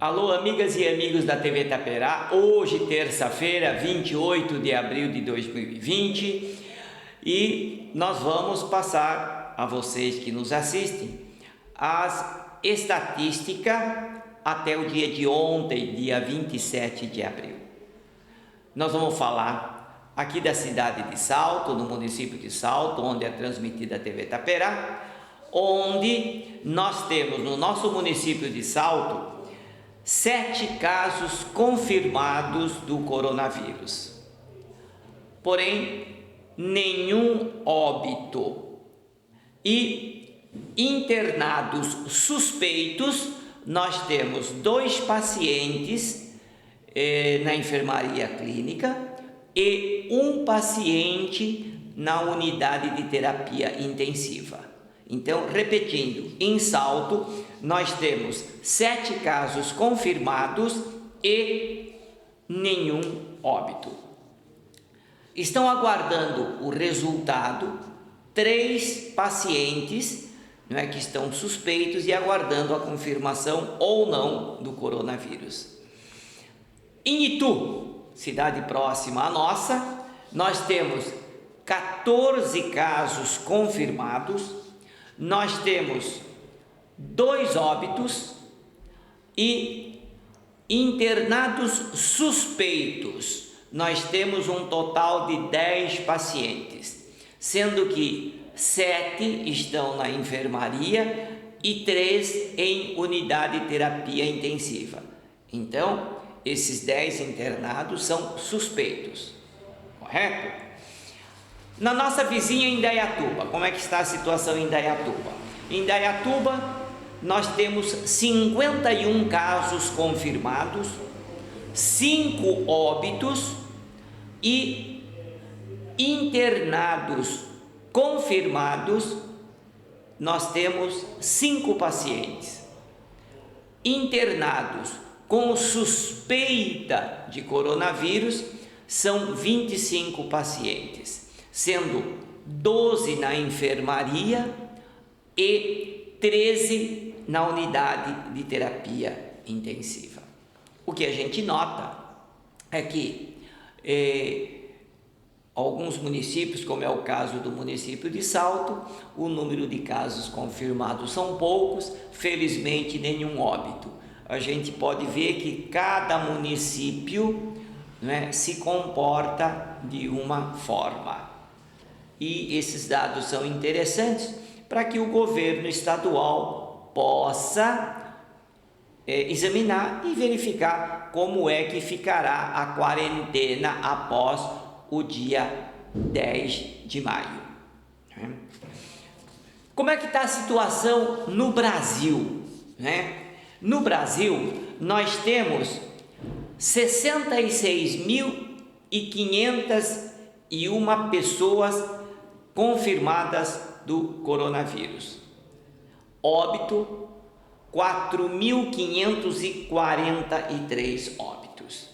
Alô, amigas e amigos da TV Itaperá, hoje terça-feira, 28 de abril de 2020, e nós vamos passar a vocês que nos assistem as estatísticas até o dia de ontem, dia 27 de abril. Nós vamos falar aqui da cidade de Salto, no município de Salto, onde é transmitida a TV Itaperá, onde nós temos no nosso município de Salto 7 casos confirmados do coronavírus, porém nenhum óbito, e internados suspeitos nós temos 2 pacientes na enfermaria clínica e 1 paciente na unidade de terapia intensiva. Então, repetindo, em Salto nós temos 7 casos confirmados e nenhum óbito. Estão aguardando o resultado 3 pacientes, que estão suspeitos e aguardando a confirmação ou não do coronavírus. Em Itu, cidade próxima à nossa, nós temos 14 casos confirmados. Nós temos 2 óbitos e internados suspeitos. Nós temos um total de 10 pacientes, sendo que 7 estão na enfermaria e 3 em unidade de terapia intensiva. Então, esses 10 internados são suspeitos, correto? Na nossa vizinha Indaiatuba, como é que está a situação em Indaiatuba? Em Indaiatuba, nós temos 51 casos confirmados, 5 óbitos e internados confirmados, nós temos 5 pacientes. Internados com suspeita de coronavírus são 25 pacientes, sendo 12 na enfermaria e 13 na unidade de terapia intensiva. O que a gente nota é que alguns municípios, como é o caso do município de Salto, o número de casos confirmados são poucos, felizmente nenhum óbito. A gente pode ver que cada município se comporta de uma forma. E esses dados são interessantes para que o governo estadual possa examinar e verificar como é que ficará a quarentena após o dia 10 de maio. Como é que está a situação no Brasil? No Brasil, nós temos 66.501 pessoas confirmadas do coronavírus. Óbito, 4.543 óbitos,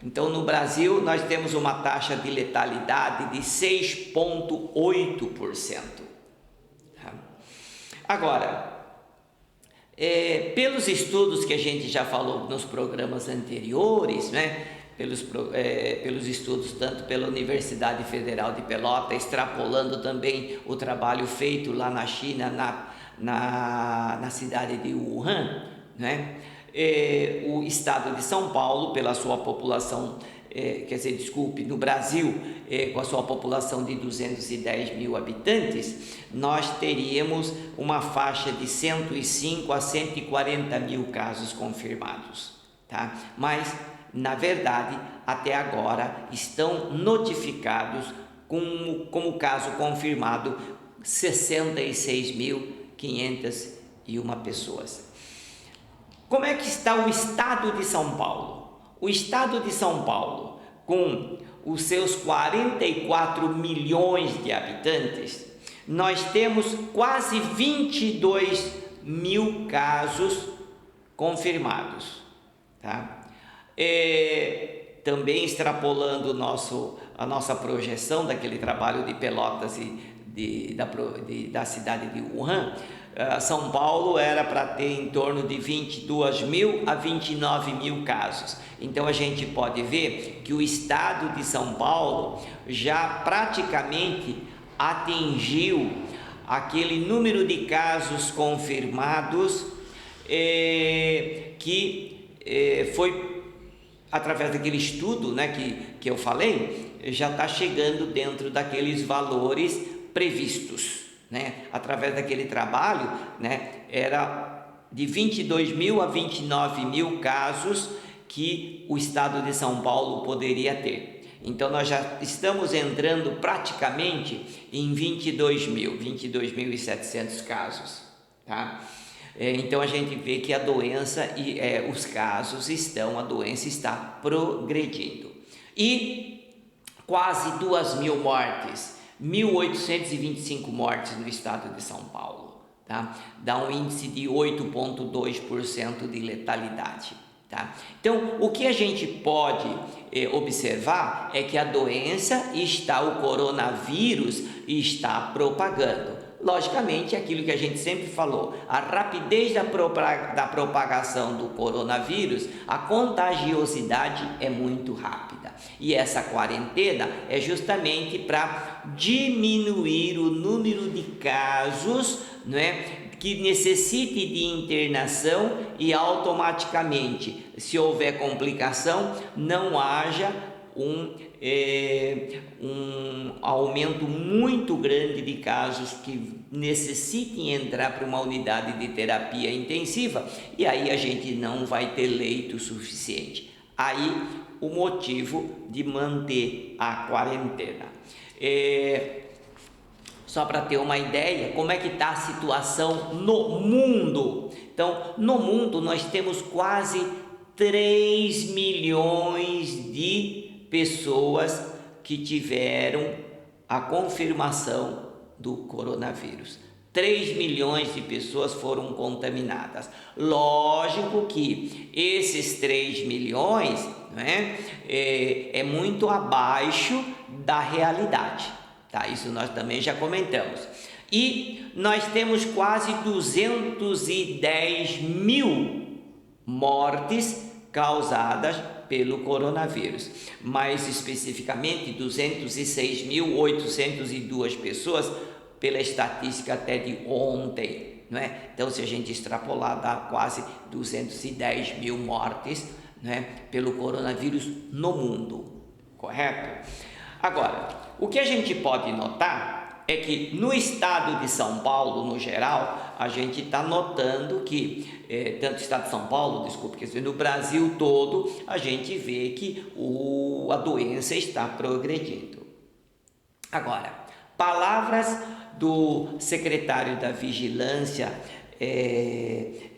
Então, no Brasil, nós temos uma taxa de letalidade de 6,8%. Agora, pelos estudos que a gente já falou nos programas anteriores, pelos estudos tanto pela Universidade Federal de Pelotas, extrapolando também o trabalho feito lá na China, na cidade de Wuhan, o estado de São Paulo, pela sua população, no Brasil, com a sua população de 210 mil habitantes, nós teríamos uma faixa de 105 a 140 mil casos confirmados, Mas, na verdade, até agora estão notificados como caso confirmado 66.501 pessoas. Como é que está o estado de São Paulo? O estado de São Paulo, com os seus 44 milhões de habitantes, nós temos quase 22 mil casos confirmados, também extrapolando a nossa projeção daquele trabalho de Pelotas e da cidade de Wuhan, São Paulo era para ter em torno de 22 mil a 29 mil casos. Então a gente pode ver que o estado de São Paulo já praticamente atingiu aquele número de casos confirmados que foi através daquele estudo, né, que eu falei, já está chegando dentro daqueles valores previstos, né? Através daquele trabalho, né, era de 22 mil a 29 mil casos que o estado de São Paulo poderia ter. Então nós já estamos entrando praticamente em 22.700 casos, tá? Então a gente vê que a doença e os casos a doença está progredindo. E quase 2.000 mortes, 1.825 mortes no estado de São Paulo, tá? Dá um índice de 8,2% de letalidade. Tá? Então, o que a gente pode observar é que a doença o coronavírus está propagando. Logicamente, aquilo que a gente sempre falou, a rapidez da propagação do coronavírus, a contagiosidade é muito rápida. E essa quarentena é justamente para diminuir o número de casos, não é, que necessite de internação e automaticamente, se houver complicação, não haja um aumento muito grande de casos que necessitem entrar para uma unidade de terapia intensiva, e aí a gente não vai ter leito suficiente. Aí o motivo de manter a quarentena. Só para ter uma ideia, como é que está a situação no mundo? Então, no mundo nós temos quase 3 milhões de pessoas que tiveram a confirmação do coronavírus. 3 milhões de pessoas foram contaminadas. Lógico que esses 3 milhões, né, é muito abaixo da realidade. Tá, isso nós também já comentamos. E nós temos quase 210 mil mortes causadas pelo coronavírus. Mais especificamente, 206.802 pessoas pela estatística até de ontem, não é? Então, se a gente extrapolar, dá quase 210 mil mortes, não é, pelo coronavírus no mundo, correto? Agora, o que a gente pode notar é que no estado de São Paulo, no geral, a gente está notando que, tanto no estado de São Paulo, quer dizer, no Brasil todo, a gente vê que a doença está progredindo. Agora, palavras do secretário da Vigilância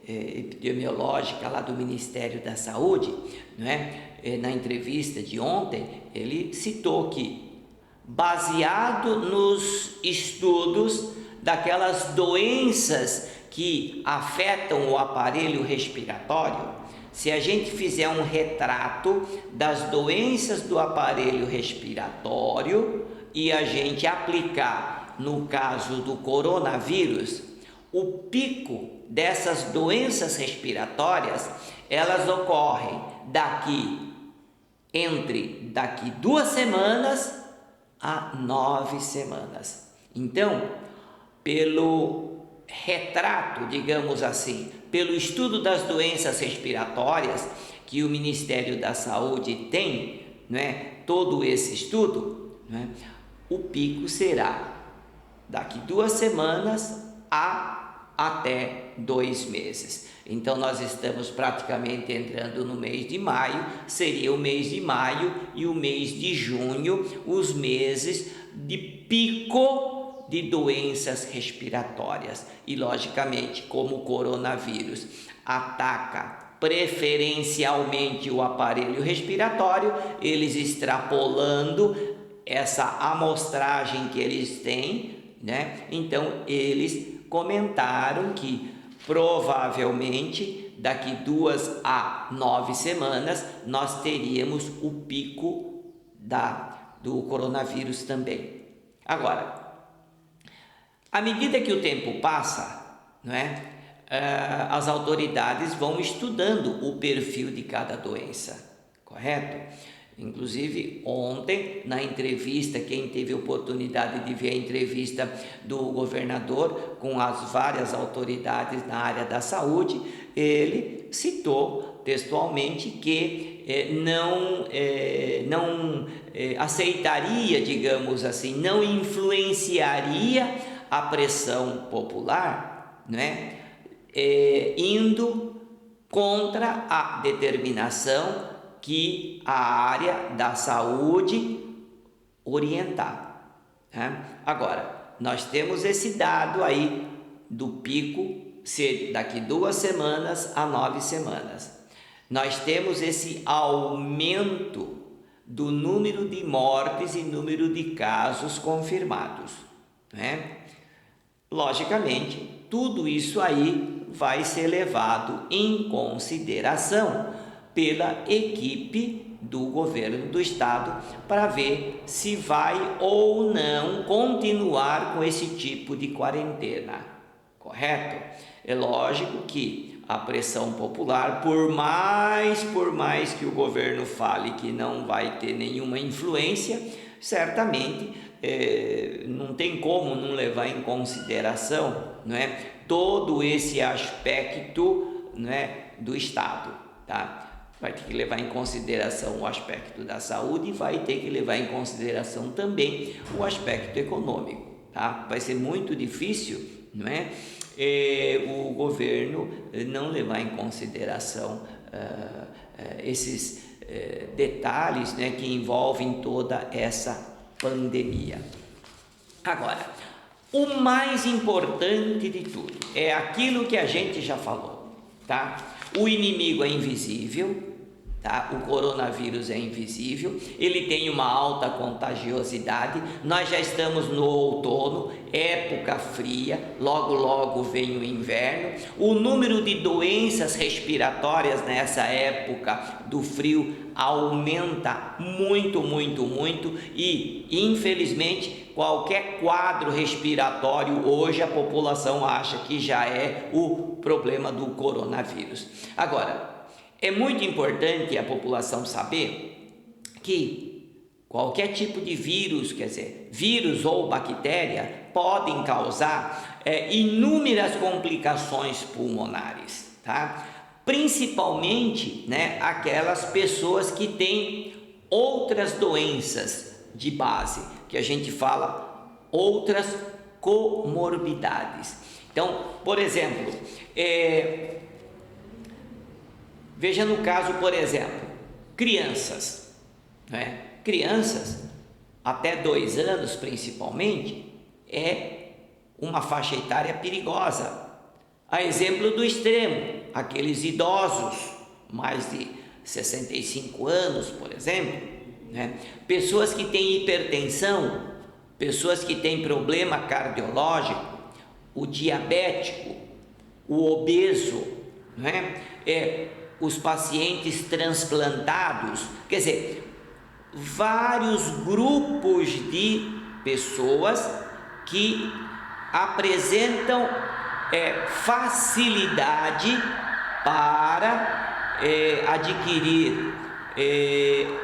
Epidemiológica lá do Ministério da Saúde, não é? Na entrevista de ontem, ele citou que, baseado nos estudos daquelas doenças que afetam o aparelho respiratório, se a gente fizer um retrato das doenças do aparelho respiratório e a gente aplicar no caso do coronavírus, o pico dessas doenças respiratórias, elas ocorrem daqui 2 semanas a 9 semanas. Então, pelo retrato, digamos assim, pelo estudo das doenças respiratórias que o Ministério da Saúde tem, não é? Todo esse estudo, não é? O pico será daqui 2 semanas até 2 meses. Então nós estamos praticamente entrando no mês de maio, seria o mês de maio e o mês de junho, os meses de pico de doenças respiratórias. E logicamente, como o coronavírus ataca preferencialmente o aparelho respiratório, eles extrapolando essa amostragem que eles têm, né? Então eles comentaram que provavelmente daqui 2 a 9 semanas nós teríamos o pico do coronavírus também. Agora, à medida que o tempo passa, não é? As autoridades vão estudando o perfil de cada doença, correto? Inclusive, ontem, na entrevista, quem teve oportunidade de ver a entrevista do governador com as várias autoridades na área da saúde, ele citou textualmente que não aceitaria, digamos assim, não influenciaria a pressão popular, né? Indo contra a determinação que a área da saúde orientar, né? Agora, nós temos esse dado aí do pico ser daqui 2 semanas a 9 semanas. Nós temos esse aumento do número de mortes e número de casos confirmados, né? Logicamente, tudo isso aí vai ser levado em consideração pela equipe do governo do estado para ver se vai ou não continuar com esse tipo de quarentena, correto? É lógico que a pressão popular, por mais que o governo fale que não vai ter nenhuma influência, certamente não tem como não levar em consideração, não é, todo esse aspecto, não é, do estado, tá? Vai ter que levar em consideração o aspecto da saúde e vai ter que levar em consideração também o aspecto econômico, tá? Vai ser muito difícil, não é, o governo não levar em consideração esses detalhes, né, que envolvem toda essa pandemia. Agora, o mais importante de tudo é aquilo que a gente já falou, tá? O inimigo é invisível, tá? O coronavírus é invisível, ele tem uma alta contagiosidade, nós já estamos no outono, época fria, logo logo vem o inverno, o número de doenças respiratórias nessa época do frio aumenta muito e, infelizmente, qualquer quadro respiratório hoje a população acha que já é o problema do coronavírus. Agora, é muito importante a população saber que qualquer tipo de vírus, quer dizer, vírus ou bactéria, podem causar inúmeras complicações pulmonares, tá? Principalmente, né, aquelas pessoas que têm outras doenças de base, que a gente fala outras comorbidades. Então, por exemplo, veja no caso, por exemplo, crianças, né? Crianças até 2 anos principalmente é uma faixa etária perigosa. A exemplo do extremo, aqueles idosos, mais de 65 anos, por exemplo, né? Pessoas que têm hipertensão, pessoas que têm problema cardiológico, o diabético, o obeso, né? Os pacientes transplantados, quer dizer, vários grupos de pessoas que apresentam facilidade para adquirir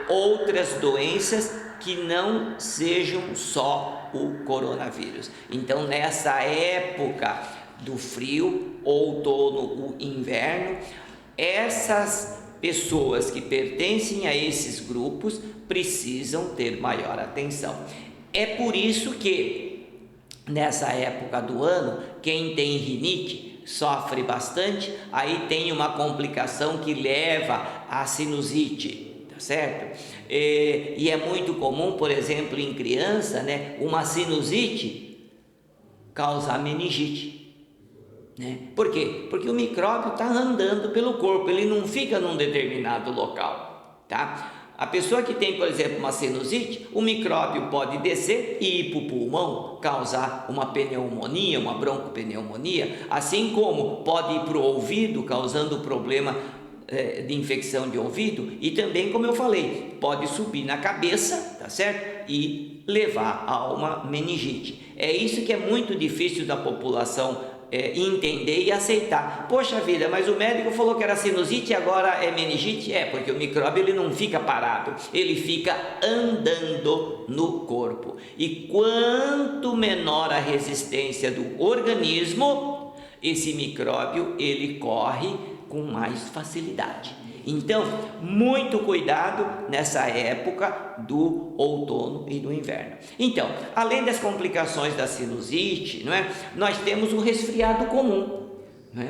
outras doenças que não sejam só o coronavírus. Então, nessa época do frio, outono, o inverno, essas pessoas que pertencem a esses grupos precisam ter maior atenção. É por isso que nessa época do ano, quem tem rinite sofre bastante, aí tem uma complicação que leva à sinusite, tá certo? E é muito comum, por exemplo, em criança, né, uma sinusite causar meningite. Né? Por quê? Porque o micróbio está andando pelo corpo, ele não fica num determinado local, tá? A pessoa que tem, por exemplo, uma sinusite, o micróbio pode descer e ir para o pulmão, causar uma pneumonia, uma broncopneumonia, assim como pode ir para o ouvido, causando problema de infecção de ouvido, e também, como eu falei, pode subir na cabeça, tá certo? E levar a uma meningite. É isso que é muito difícil da população entender e aceitar. Poxa vida, mas o médico falou que era sinusite e agora é meningite? Porque o micróbio ele não fica parado, ele fica andando no corpo. E quanto menor a resistência do organismo, esse micróbio ele corre com mais facilidade. Então, muito cuidado nessa época do outono e do inverno. Então, além das complicações da sinusite, não é? Nós temos o resfriado comum, não é?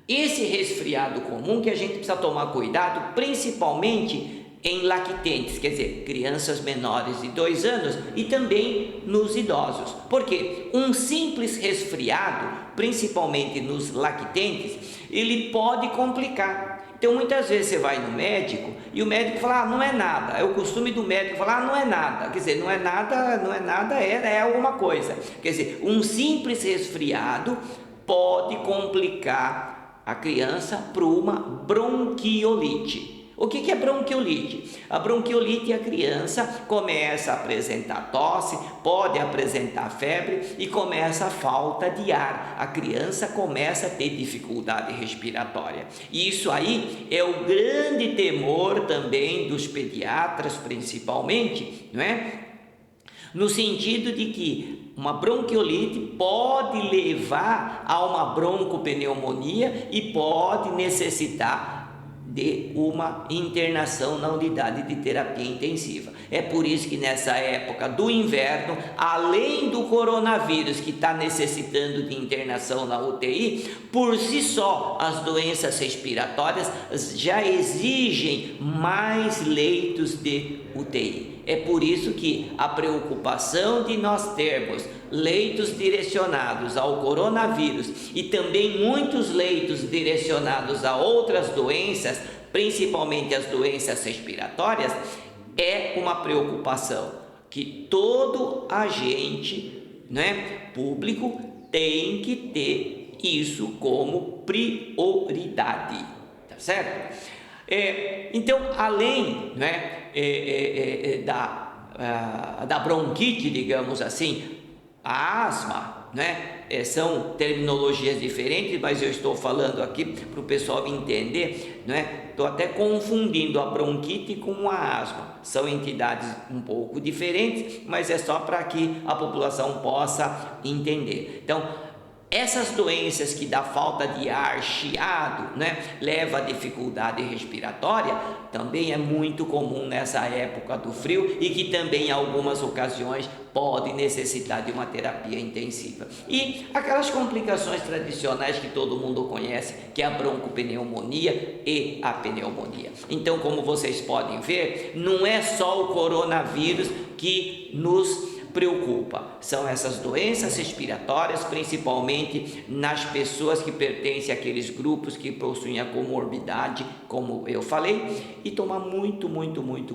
Esse resfriado comum que a gente precisa tomar cuidado, principalmente em lactentes, quer dizer, crianças menores de 2 anos e também nos idosos. Porque um simples resfriado, principalmente nos lactentes, ele pode complicar. Então, muitas vezes você vai no médico e o médico fala, não é nada. É o costume do médico falar, não é nada. Quer dizer, não é nada, é alguma coisa. Quer dizer, um simples resfriado pode complicar a criança para uma bronquiolite. O que é bronquiolite? A bronquiolite, a criança começa a apresentar tosse, pode apresentar febre e começa a falta de ar. A criança começa a ter dificuldade respiratória. E isso aí é o grande temor também dos pediatras, principalmente, não é? No sentido de que uma bronquiolite pode levar a uma broncopneumonia e pode necessitar de uma internação na unidade de terapia intensiva. É por isso que nessa época do inverno, além do coronavírus que está necessitando de internação na UTI, por si só as doenças respiratórias já exigem mais leitos de UTI. É por isso que a preocupação de nós termos leitos direcionados ao coronavírus e também muitos leitos direcionados a outras doenças, principalmente as doenças respiratórias, é uma preocupação que todo agente, né, público tem que ter isso como prioridade, tá certo? Então, além, né, da bronquite, digamos assim, a asma, né? São terminologias diferentes, mas eu estou falando aqui para o pessoal entender, né? Estou até confundindo a bronquite com a asma. São entidades um pouco diferentes, mas é só para que a população possa entender. Então, essas doenças que dá falta de ar, chiado, né, leva a dificuldade respiratória, também é muito comum nessa época do frio e que também em algumas ocasiões pode necessitar de uma terapia intensiva. E aquelas complicações tradicionais que todo mundo conhece, que é a broncopneumonia e a pneumonia. Então, como vocês podem ver, não é só o coronavírus que nos preocupa, são essas doenças respiratórias, principalmente nas pessoas que pertencem àqueles grupos que possuem a comorbidade, como eu falei, e tomar muito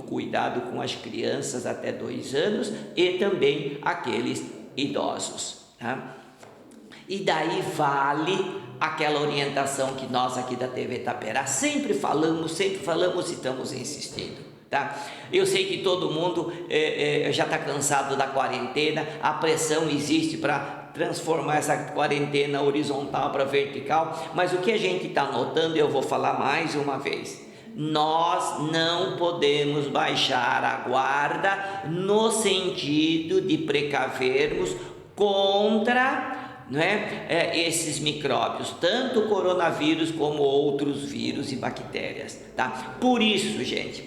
cuidado com as crianças até 2 anos e também aqueles idosos, tá? E daí vale aquela orientação que nós aqui da TV Itaperá sempre falamos e estamos insistindo. Tá? Eu sei que todo mundo já está cansado da quarentena, a pressão existe para transformar essa quarentena horizontal para vertical, mas o que a gente está notando, eu vou falar mais uma vez, nós não podemos baixar a guarda no sentido de precavermos contra, não é, esses micróbios, tanto o coronavírus como outros vírus e bactérias, tá? Por isso, gente,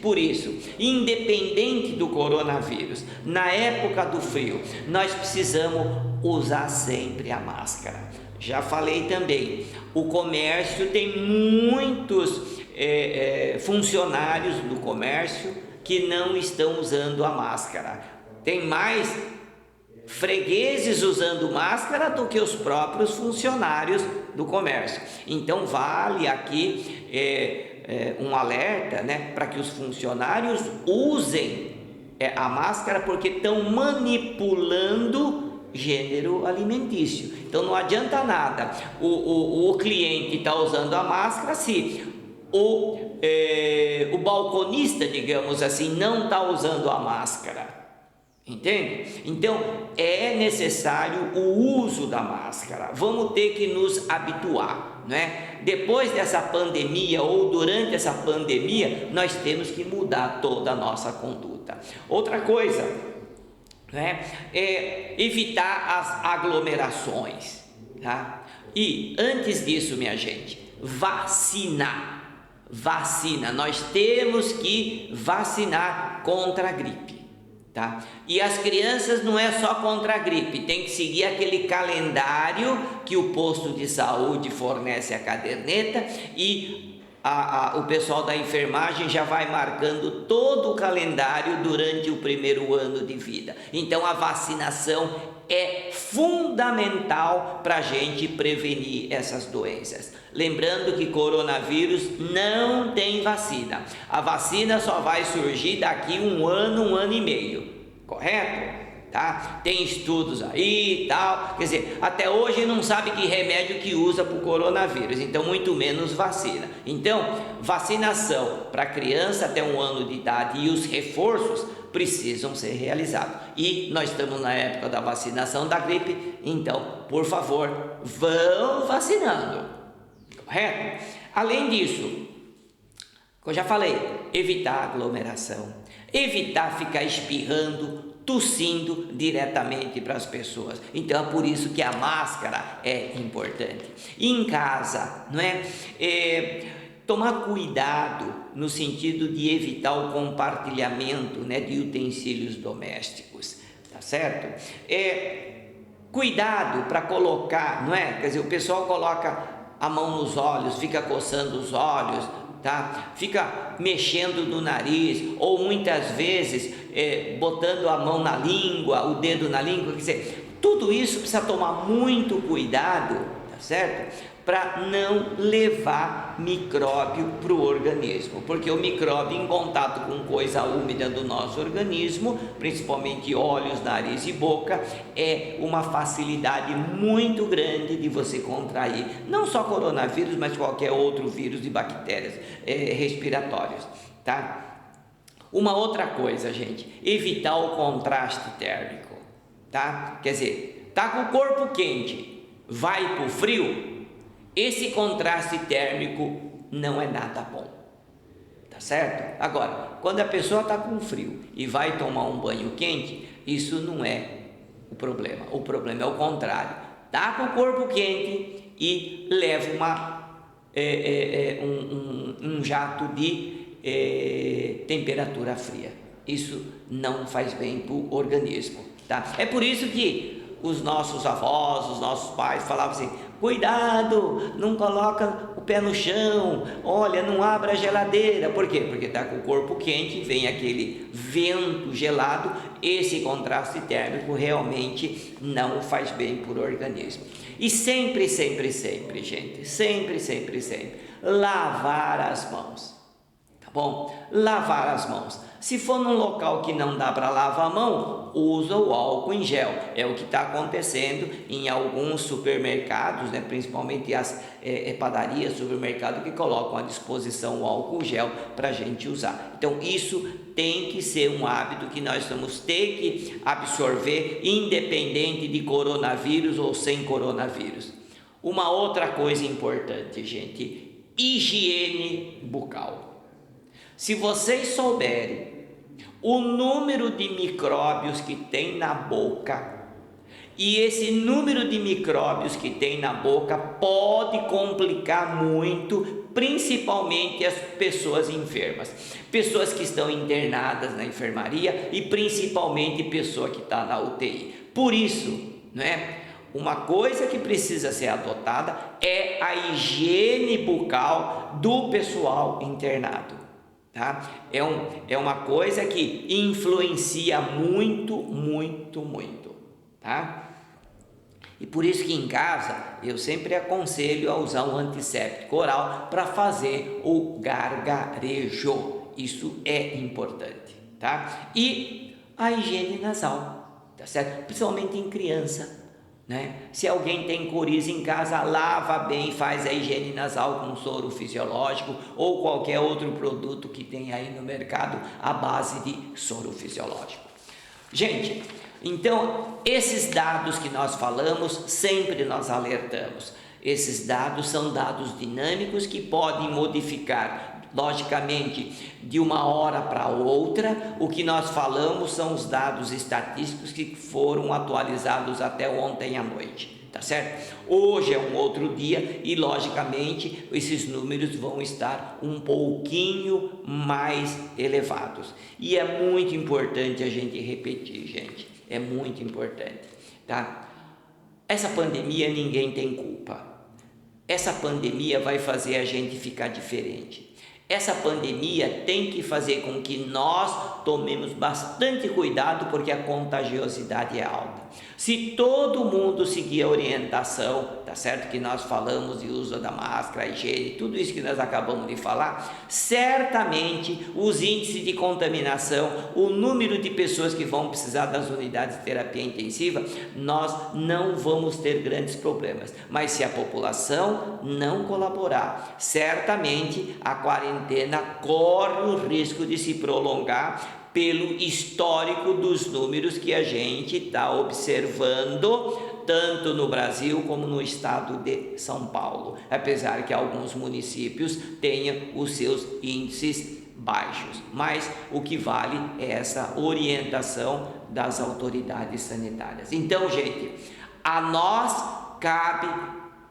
independente do coronavírus, na época do frio, nós precisamos usar sempre a máscara. Já falei também, o comércio tem muitos funcionários do comércio que não estão usando a máscara. Tem mais fregueses usando máscara do que os próprios funcionários do comércio. Então vale aqui um alerta, né, para que os funcionários usem a máscara, porque estão manipulando gênero alimentício. Então não adianta nada o cliente está usando a máscara se o balconista, digamos assim, não está usando a máscara. Entende? Então é necessário o uso da máscara. Vamos ter que nos habituar, né? Depois dessa pandemia ou durante essa pandemia, nós temos que mudar toda a nossa conduta. Outra coisa, né, é evitar as aglomerações, tá? E antes disso, minha gente, vacina, nós temos que vacinar contra a gripe, tá? E as crianças não é só contra a gripe, tem que seguir aquele calendário que o posto de saúde fornece a caderneta e o pessoal da enfermagem já vai marcando todo o calendário durante o primeiro ano de vida. Então a vacinação é fundamental para a gente prevenir essas doenças. Lembrando que coronavírus não tem vacina. A vacina só vai surgir daqui um ano e meio, correto? Tá? Tem estudos aí e tal, quer dizer, até hoje não sabe que remédio que usa para o coronavírus, então muito menos vacina. Então, vacinação para criança até 1 ano de idade e os reforços precisam ser realizados. E nós estamos na época da vacinação da gripe, então, por favor, vão vacinando, correto? Além disso, eu já falei, evitar aglomeração, evitar ficar espirrando, tossindo diretamente para as pessoas. Então é por isso que a máscara é importante. E em casa, não é? Tomar cuidado no sentido de evitar o compartilhamento, né, de utensílios domésticos, tá certo? Cuidado para colocar, não é? Quer dizer, o pessoal coloca a mão nos olhos, fica coçando os olhos, tá? Fica mexendo no nariz, ou muitas vezes botando a mão na língua, o dedo na língua, quer dizer, tudo isso precisa tomar muito cuidado, tá certo? Para não levar micróbio para o organismo, porque o micróbio em contato com coisa úmida do nosso organismo, principalmente olhos, nariz e boca, é uma facilidade muito grande de você contrair, não só coronavírus, mas qualquer outro vírus e bactérias respiratórios, tá? Uma outra coisa, gente, evitar o contraste térmico, tá? Quer dizer, tá com o corpo quente, vai pro frio, esse contraste térmico não é nada bom, tá certo? Agora, quando a pessoa está com frio e vai tomar um banho quente, isso não é o problema é o contrário, tá com o corpo quente e leva um jato de temperatura fria, isso não faz bem para o organismo, tá? É por isso que os nossos avós, os nossos pais falavam assim: cuidado, não coloca o pé no chão, olha, não abra a geladeira. Por quê? Porque está com o corpo quente, vem aquele vento gelado, esse contraste térmico realmente não faz bem para o organismo. E sempre, gente, sempre, lavar as mãos, tá bom? Lavar as mãos. Se for num local que não dá para lavar a mão, usa o álcool em gel. É o que está acontecendo em alguns supermercados, né? Principalmente as padarias, supermercados que colocam à disposição o álcool gel para a gente usar. Então isso tem que ser um hábito que nós vamos ter que absorver, independente de coronavírus ou sem coronavírus. Uma outra coisa importante, gente, higiene bucal. Se vocês souberem o número de micróbios que tem na boca, e esse número de micróbios que tem na boca pode complicar muito, principalmente as pessoas enfermas, pessoas que estão internadas na enfermaria e principalmente pessoa que está na UTI. Por isso, né, uma coisa que precisa ser adotada é a higiene bucal do pessoal internado. Tá? É uma coisa que influencia muito, tá? E por isso que em casa eu sempre aconselho a usar um antisséptico oral para fazer o gargarejo. Isso é importante, tá? E a higiene nasal, tá certo? Principalmente em criança, né? Se alguém tem coriza em casa, lava bem, faz a higiene nasal com soro fisiológico ou qualquer outro produto que tem aí no mercado à base de soro fisiológico. Gente, então esses dados que nós falamos, sempre nós alertamos. Esses dados são dados dinâmicos que podem modificar, logicamente, de uma hora para outra. O que nós falamos são os dados estatísticos que foram atualizados até ontem à noite, tá certo? Hoje é um outro dia e, logicamente, esses números vão estar um pouquinho mais elevados. E é muito importante a gente repetir, gente, é muito importante, tá? Essa pandemia ninguém tem culpa. Essa pandemia vai fazer a gente ficar diferente. Essa pandemia tem que fazer com que nós tomemos bastante cuidado, porque a contagiosidade é alta. Se todo mundo seguir a orientação, tá certo? Que nós falamos de uso da máscara, higiene, tudo isso que nós acabamos de falar, certamente os índices de contaminação, o número de pessoas que vão precisar das unidades de terapia intensiva, nós não vamos ter grandes problemas. Mas se a população não colaborar, certamente a quarentena corre o risco de se prolongar pelo histórico dos números que a gente está observando, tanto no Brasil como no estado de São Paulo, apesar que alguns municípios tenham os seus índices baixos, mas o que vale é essa orientação das autoridades sanitárias. Então, gente, a nós cabe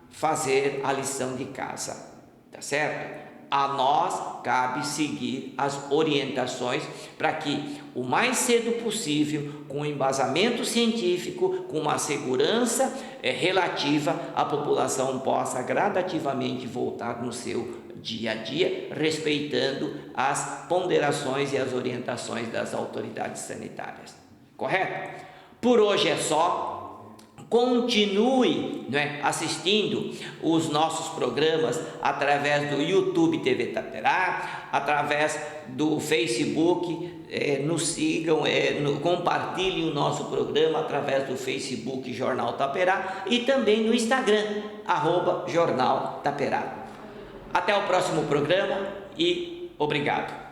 fazer a lição de casa, tá certo? A nós cabe seguir as orientações para que o mais cedo possível, com embasamento científico, com uma segurança relativa, a população possa gradativamente voltar no seu dia a dia, respeitando as ponderações e as orientações das autoridades sanitárias. Correto? Por hoje é só. Continue, assistindo os nossos programas através do YouTube TV Taperá, através do Facebook, nos sigam, compartilhem o nosso programa através do Facebook Jornal Taperá e também no Instagram, @Jornal Taperá. Até o próximo programa e obrigado.